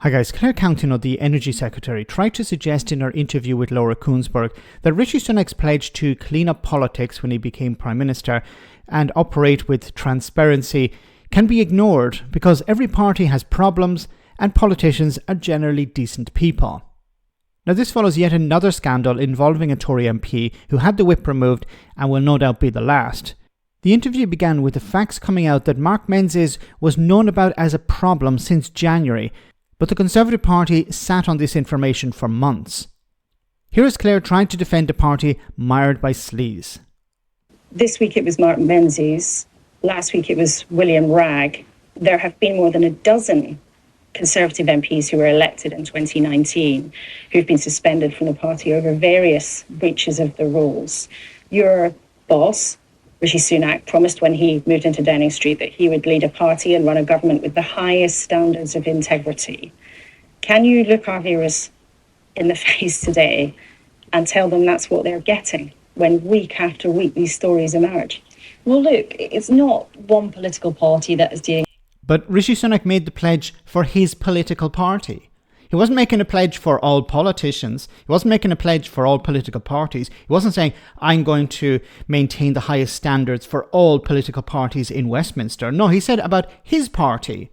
Hi guys, Claire Coutinho, the Energy Secretary, tried to suggest in her interview with Laura Kuenssberg that Rishi Sunak's pledge to clean up politics when he became Prime Minister and operate with transparency can be ignored because every party has problems and politicians are generally decent people. Now this follows yet another scandal involving a Tory MP who had the whip removed and will no doubt be the last. The interview began with the facts coming out that Mark Menzies was known about as a problem since January, but the Conservative Party sat on this information for months. Here is Claire trying to defend a party mired by Sleaze. This week it was Mark Menzies. Last week it was William Ragg. There have been more than a dozen Conservative MPs who were elected in 2019 who've been suspended from the party over various breaches of the rules. Your boss, Rishi Sunak, promised when he moved into Downing Street that he would lead a party and run a government with the highest standards of integrity. Can you look our viewers in the face today and tell them that's what they're getting when week after week these stories emerge? Well, look, it's not one political party that is dealing. But Rishi Sunak made the pledge for his political party. He wasn't making a pledge for all politicians. He wasn't making a pledge for all political parties. He wasn't saying, I'm going to maintain the highest standards for all political parties in Westminster. No, he said about his party.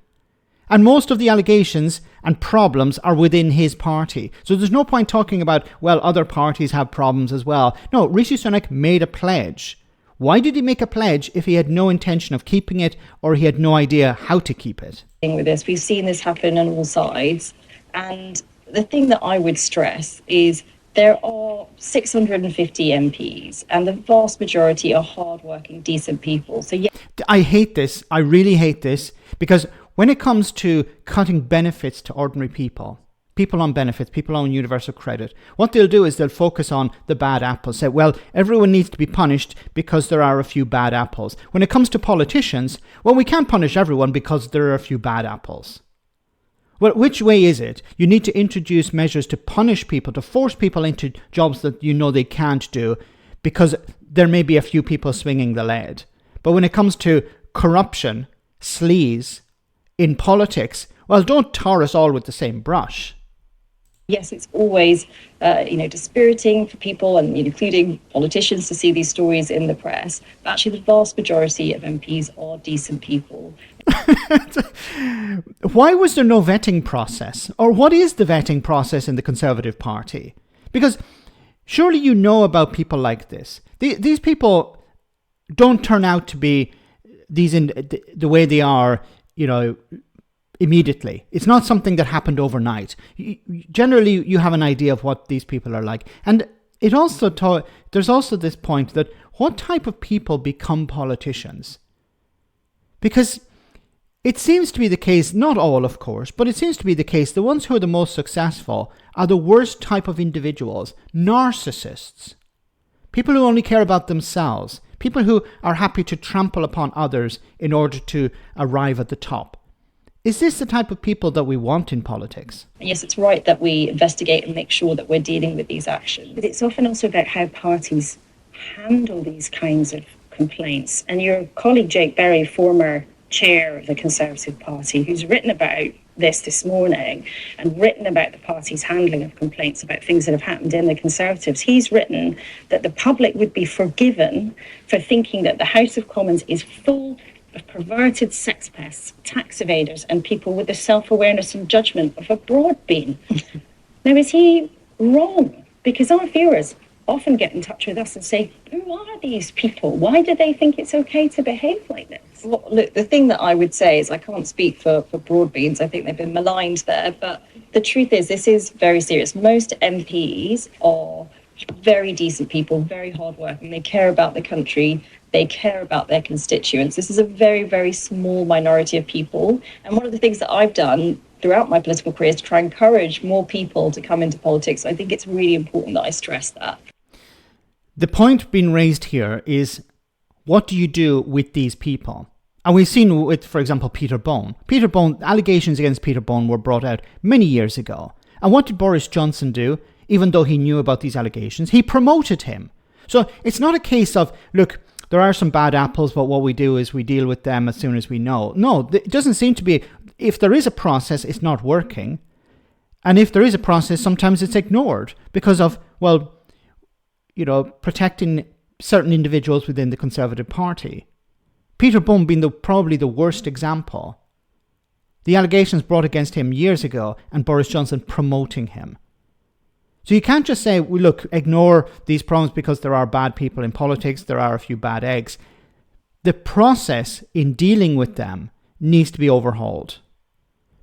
And most of the allegations and problems are within his party. So there's no point talking about, well, other parties have problems as well. No, Rishi Sunak made a pledge. Why did he make a pledge if he had no intention of keeping it or he had no idea how to keep it? With this, we've seen this happen on all sides. And the thing that I would stress is there are 650 MPs and the vast majority are hardworking, decent people. So yeah. I hate this. I really hate this because when it comes to cutting benefits to ordinary people, people on benefits, people on universal credit, what they'll do is they'll focus on the bad apples. Say, well, everyone needs to be punished because there are a few bad apples. When it comes to politicians, well, we can't punish everyone because there are a few bad apples. Well, which way is it? You need to introduce measures to punish people, to force people into jobs that you know they can't do because there may be a few people swinging the lead. But when it comes to corruption, sleaze, in politics, well, don't tar us all with the same brush. Yes, it's always, dispiriting for people and including politicians to see these stories in the press. But actually, the vast majority of MPs are decent people. Why was there no vetting process? Or what is the vetting process in the Conservative Party? Because surely you know about people like this. These people don't turn out to be the way they are, immediately. It's not something that happened overnight. Generally, you have an idea of what these people are like. And it also there's also this point that what type of people become politicians? Because it seems to be the case, not all of course, but it seems to be the case, the ones who are the most successful are the worst type of individuals, narcissists, people who only care about themselves, people who are happy to trample upon others in order to arrive at the top. Is this the type of people that we want in politics? Yes, it's right that we investigate and make sure that we're dealing with these actions. But it's often also about how parties handle these kinds of complaints. And your colleague Jake Berry, former chair of the Conservative Party, who's written about this morning and written about the party's handling of complaints about things that have happened in the Conservatives, he's written that the public would be forgiven for thinking that the House of Commons is full of perverted sex pests, tax evaders, and people with the self-awareness and judgment of a broad-bean. Now, is he wrong? Because our viewers often get in touch with us and say, who are these people? Why do they think it's okay to behave like this? Well, look, the thing that I would say is I can't speak for broad-beans. I think they've been maligned there. But the truth is, this is very serious. Most MPs are very decent people, very hardworking. They care about the country. They care about their constituents. This is a very, very small minority of people. And one of the things that I've done throughout my political career is to try and encourage more people to come into politics. I think it's really important that I stress that. The point being raised here is, what do you do with these people? And we've seen with, for example, Peter Bone. Allegations against Peter Bone were brought out many years ago. And what did Boris Johnson do? Even though he knew about these allegations, he promoted him. So it's not a case of, look, there are some bad apples, but what we do is we deal with them as soon as we know. No, it doesn't seem to be. If there is a process, it's not working. And if there is a process, sometimes it's ignored because of, well, protecting certain individuals within the Conservative Party. Peter Bum being probably the worst example. The allegations brought against him years ago and Boris Johnson promoting him. So you can't just say, well, look, ignore these problems because there are bad people in politics, there are a few bad eggs. The process in dealing with them needs to be overhauled.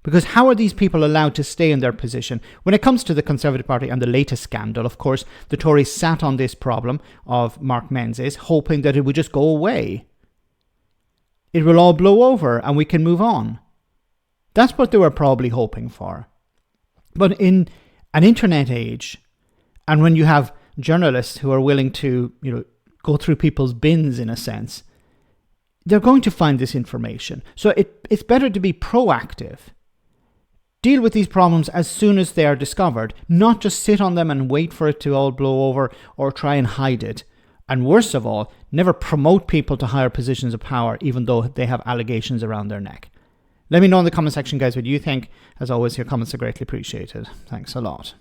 Because how are these people allowed to stay in their position? When it comes to the Conservative Party and the latest scandal, of course, the Tories sat on this problem of Mark Menzies, hoping that it would just go away. It will all blow over and we can move on. That's what they were probably hoping for. But in an internet age, and when you have journalists who are willing to, go through people's bins in a sense, they're going to find this information. So it's better to be proactive. Deal with these problems as soon as they are discovered, not just sit on them and wait for it to all blow over or try and hide it. And worst of all, never promote people to higher positions of power, even though they have allegations around their neck. Let me know in the comment section, guys, what you think. As always, your comments are greatly appreciated. Thanks a lot.